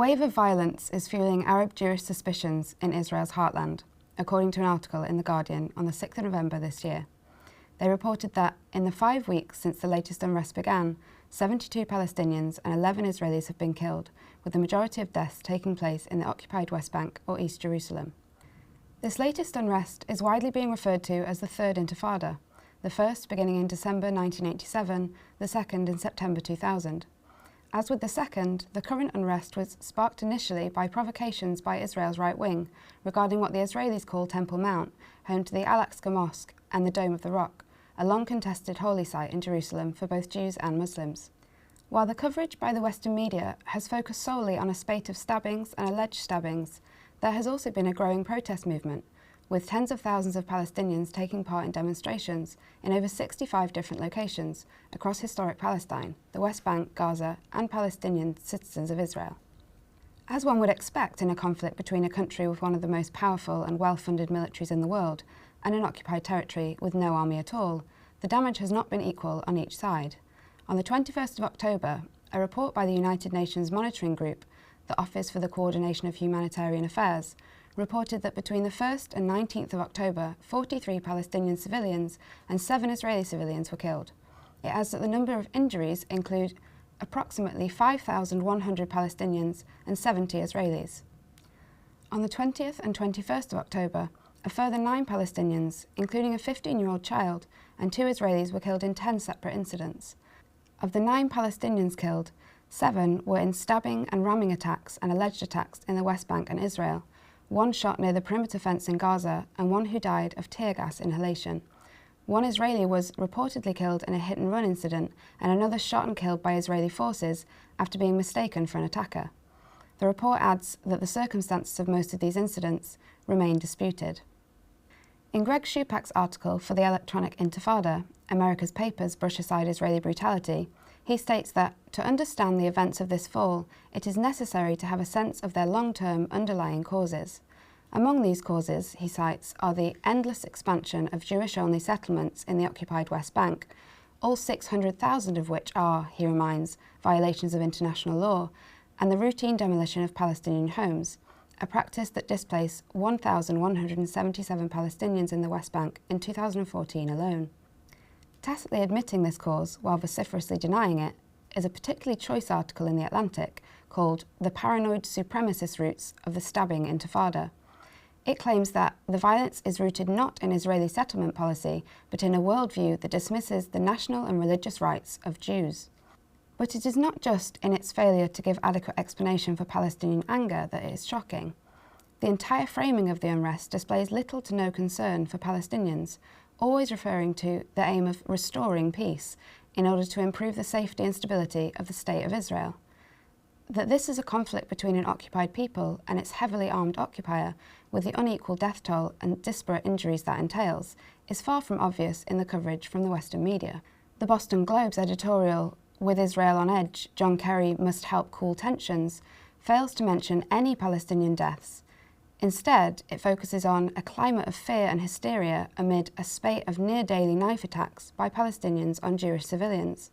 wave of violence is fueling Arab Jewish suspicions in Israel's heartland, according to an article in The Guardian on the 6th of November this year. They reported that in the 5 weeks since the latest unrest began, 72 Palestinians and 11 Israelis have been killed, with the majority of deaths taking place in the occupied West Bank or East Jerusalem. This latest unrest is widely being referred to as the Third Intifada, the first beginning in December 1987, the second in September 2000. As with the second, the current unrest was sparked initially by provocations by Israel's right wing regarding what the Israelis call Temple Mount, home to the Al-Aqsa Mosque and the Dome of the Rock, a long-contested holy site in Jerusalem for both Jews and Muslims. While the coverage by the Western media has focused solely on a spate of stabbings and alleged stabbings, there has also been a growing protest movement, with tens of thousands of Palestinians taking part in demonstrations in over 65 different locations across historic Palestine, the West Bank, Gaza, and Palestinian citizens of Israel. As one would expect in a conflict between a country with one of the most powerful and well-funded militaries in the world and an occupied territory with no army at all, the damage has not been equal on each side. On the 21st of October, a report by the United Nations Monitoring Group, the Office for the Coordination of Humanitarian Affairs, reported that between the 1st and 19th of October, 43 Palestinian civilians and 7 Israeli civilians were killed. It adds that the number of injuries include approximately 5,100 Palestinians and 70 Israelis. On the 20th and 21st of October, a further 9 Palestinians, including a 15-year-old child, and 2 Israelis were killed in 10 separate incidents. Of the 9 Palestinians killed, 7 were in stabbing and ramming attacks and alleged attacks in the West Bank and Israel, 1 shot near the perimeter fence in Gaza, and 1 who died of tear gas inhalation. 1 Israeli was reportedly killed in a hit-and-run incident, and another shot and killed by Israeli forces after being mistaken for an attacker. The report adds that the circumstances of most of these incidents remain disputed. In Greg Schupak's article for the Electronic Intifada, America's Papers Brush Aside Israeli Brutality, he states that, to understand the events of this fall, it is necessary to have a sense of their long-term underlying causes. Among these causes, he cites, are the endless expansion of Jewish-only settlements in the occupied West Bank, all 600,000 of which are, he reminds, violations of international law, and the routine demolition of Palestinian homes, a practice that displaced 1,177 Palestinians in the West Bank in 2014 alone. Tacitly admitting this cause, while vociferously denying it, is a particularly choice article in The Atlantic called The Paranoid Supremacist Roots of the Stabbing Intifada. It claims that the violence is rooted not in Israeli settlement policy, but in a worldview that dismisses the national and religious rights of Jews. But it is not just in its failure to give adequate explanation for Palestinian anger that it is shocking. The entire framing of the unrest displays little to no concern for Palestinians, always referring to the aim of restoring peace in order to improve the safety and stability of the State of Israel. That this is a conflict between an occupied people and its heavily armed occupier, with the unequal death toll and disparate injuries that entails, is far from obvious in the coverage from the Western media. The Boston Globe's editorial, "With Israel on Edge, John Kerry must help cool tensions," fails to mention any Palestinian deaths. Instead, it focuses on a climate of fear and hysteria amid a spate of near-daily knife attacks by Palestinians on Jewish civilians.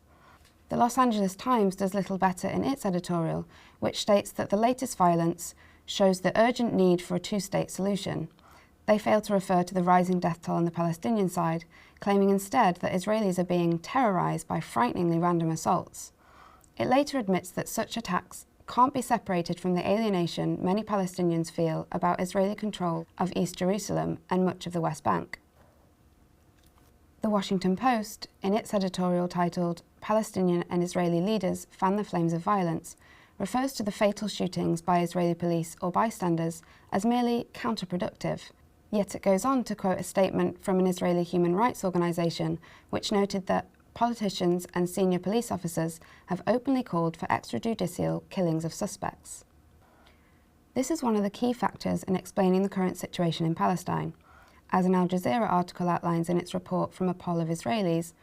The Los Angeles Times does little better in its editorial, which states that the latest violence shows the urgent need for a two-state solution. They fail to refer to the rising death toll on the Palestinian side, claiming instead that Israelis are being terrorized by frighteningly random assaults. It later admits that such attacks can't be separated from the alienation many Palestinians feel about Israeli control of East Jerusalem and much of the West Bank. The Washington Post, in its editorial titled "Palestinian and Israeli Leaders Fan the Flames of Violence," refers to the fatal shootings by Israeli police or bystanders as merely counterproductive. Yet it goes on to quote a statement from an Israeli human rights organisation which noted that politicians and senior police officers have openly called for extrajudicial killings of suspects. This is one of the key factors in explaining the current situation in Palestine. As an Al Jazeera article outlines in its report from a poll of Israelis,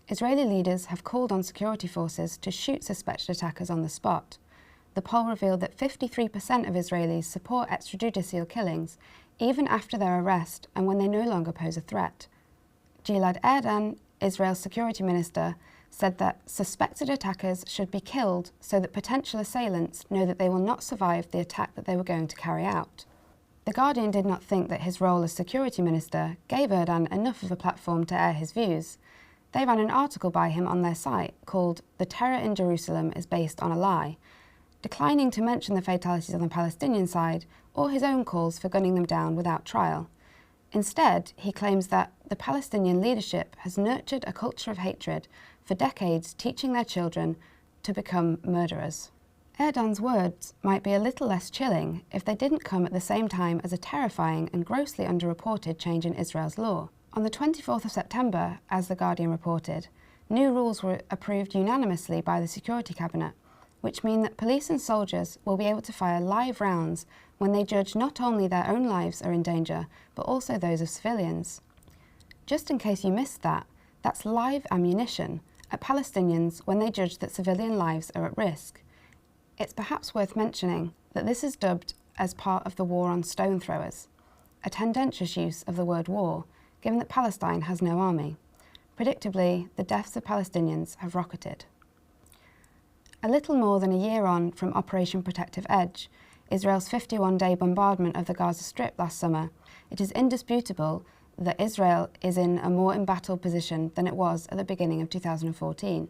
Israeli leaders have called on security forces to shoot suspected attackers on the spot. The poll revealed that 53% of Israelis support extrajudicial killings, even after their arrest and when they no longer pose a threat. Gilad Erdan, Israel's security minister, said that suspected attackers should be killed so that potential assailants know that they will not survive the attack that they were going to carry out. The Guardian did not think that his role as security minister gave Erdogan enough of a platform to air his views. They ran an article by him on their site called "The Terror in Jerusalem is Based on a Lie," declining to mention the fatalities on the Palestinian side or his own calls for gunning them down without trial. Instead, he claims that the Palestinian leadership has nurtured a culture of hatred for decades, teaching their children to become murderers. Erdogan's words might be a little less chilling if they didn't come at the same time as a terrifying and grossly underreported change in Israel's law. On the 24th of September, as The Guardian reported, new rules were approved unanimously by the Security Cabinet, which mean that police and soldiers will be able to fire live rounds when they judge not only their own lives are in danger, but also those of civilians. Just in case you missed that, that's live ammunition at Palestinians when they judge that civilian lives are at risk. It's perhaps worth mentioning that this is dubbed as part of the war on stone throwers, a tendentious use of the word war, given that Palestine has no army. Predictably, the deaths of Palestinians have rocketed. A little more than a year on from Operation Protective Edge, Israel's 51-day bombardment of the Gaza Strip last summer, it is indisputable that Israel is in a more embattled position than it was at the beginning of 2014.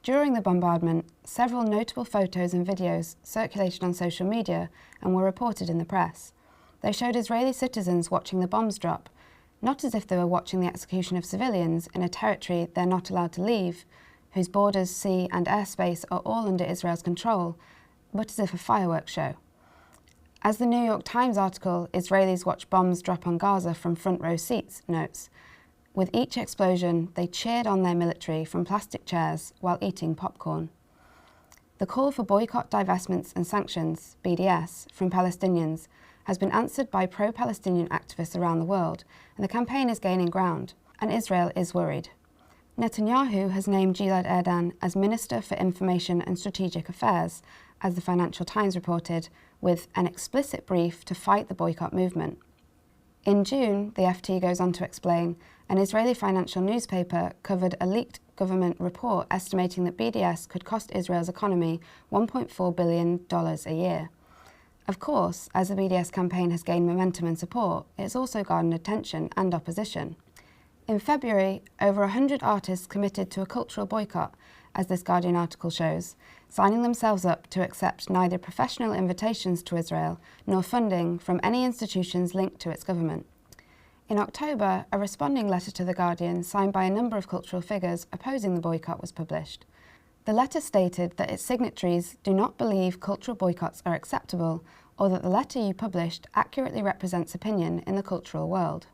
During the bombardment, several notable photos and videos circulated on social media and were reported in the press. They showed Israeli citizens watching the bombs drop, not as if they were watching the execution of civilians in a territory they're not allowed to leave, whose borders, sea and airspace are all under Israel's control, but as if a fireworks show. As the New York Times article, "Israelis watch bombs drop on Gaza from front row seats," notes, with each explosion, they cheered on their military from plastic chairs while eating popcorn. The call for boycott, divestments and sanctions, BDS, from Palestinians has been answered by pro-Palestinian activists around the world, and the campaign is gaining ground, and Israel is worried. Netanyahu has named Gilad Erdan as Minister for Information and Strategic Affairs, as the Financial Times reported, with an explicit brief to fight the boycott movement. In June, the FT goes on to explain, an Israeli financial newspaper covered a leaked government report estimating that BDS could cost Israel's economy $1.4 billion a year. Of course, as the BDS campaign has gained momentum and support, it has also garnered attention and opposition. In February, over 100 artists committed to a cultural boycott, as this Guardian article shows, signing themselves up to accept neither professional invitations to Israel nor funding from any institutions linked to its government. In October, a responding letter to The Guardian, signed by a number of cultural figures opposing the boycott, was published. The letter stated that its signatories do not believe cultural boycotts are acceptable, or that the letter you published accurately represents opinion in the cultural world.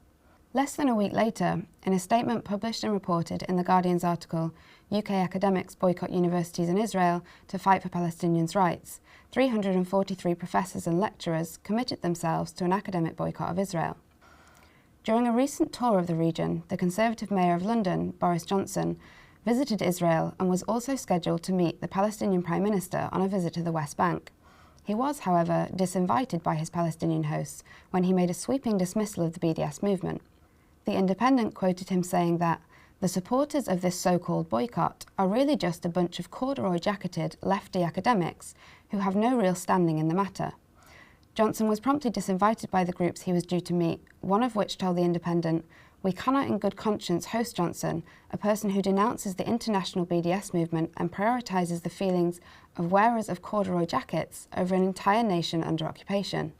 Less than a week later, in a statement published and reported in The Guardian's article, UK academics boycott universities in Israel to fight for Palestinians' rights, 343 professors and lecturers committed themselves to an academic boycott of Israel. During a recent tour of the region, the Conservative Mayor of London, Boris Johnson, visited Israel and was also scheduled to meet the Palestinian Prime Minister on a visit to the West Bank. He was, however, disinvited by his Palestinian hosts when he made a sweeping dismissal of the BDS movement. The Independent quoted him saying that the supporters of this so-called boycott are really just a bunch of corduroy-jacketed lefty academics who have no real standing in the matter. Johnson was promptly disinvited by the groups he was due to meet, one of which told The Independent, "We cannot in good conscience host Johnson, a person who denounces the international BDS movement and prioritises the feelings of wearers of corduroy jackets over an entire nation under occupation."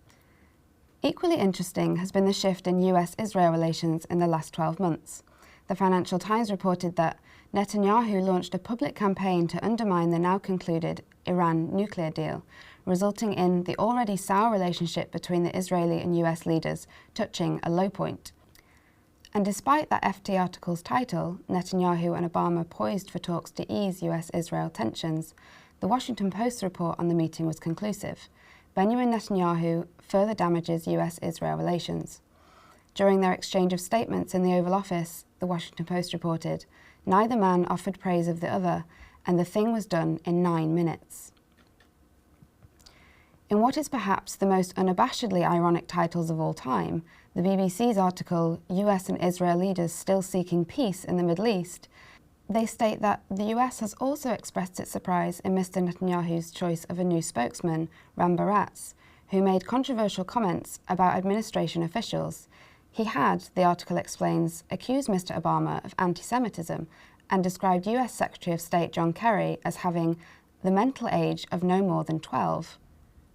Equally interesting has been the shift in US-Israel relations in the last 12 months. The Financial Times reported that Netanyahu launched a public campaign to undermine the now concluded Iran nuclear deal, resulting in the already sour relationship between the Israeli and US leaders touching a low point. And despite that FT article's title, Netanyahu and Obama poised for talks to ease US-Israel tensions, the Washington Post's report on the meeting was conclusive. Benjamin Netanyahu further damages US-Israel relations. During their exchange of statements in the Oval Office, the Washington Post reported, neither man offered praise of the other, and the thing was done in 9 minutes. In what is perhaps the most unabashedly ironic titles of all time, the BBC's article, US and Israel Leaders Still Seeking Peace in the Middle East, They state that the US has also expressed its surprise in Mr. Netanyahu's choice of a new spokesman, Ram Baratz, who made controversial comments about administration officials. He had, the article explains, accused Mr. Obama of anti-Semitism and described US Secretary of State John Kerry as having the mental age of no more than 12.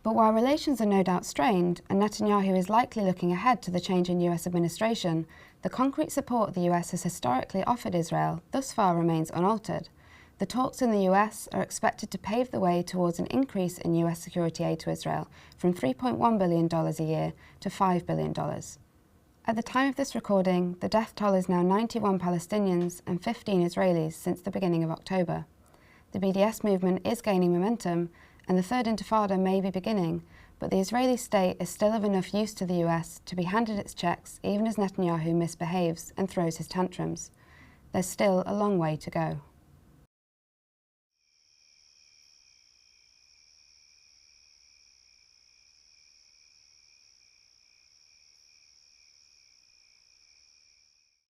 But while relations are no doubt strained and Netanyahu is likely looking ahead to the change in US administration, the concrete support the US has historically offered Israel thus far remains unaltered. The talks in the US are expected to pave the way towards an increase in US security aid to Israel from $3.1 billion a year to $5 billion. At the time of this recording, the death toll is now 91 Palestinians and 15 Israelis since the beginning of October. The BDS movement is gaining momentum, and the Third Intifada may be beginning, but the Israeli state is still of enough use to the US to be handed its checks even as Netanyahu misbehaves and throws his tantrums. There's still a long way to go.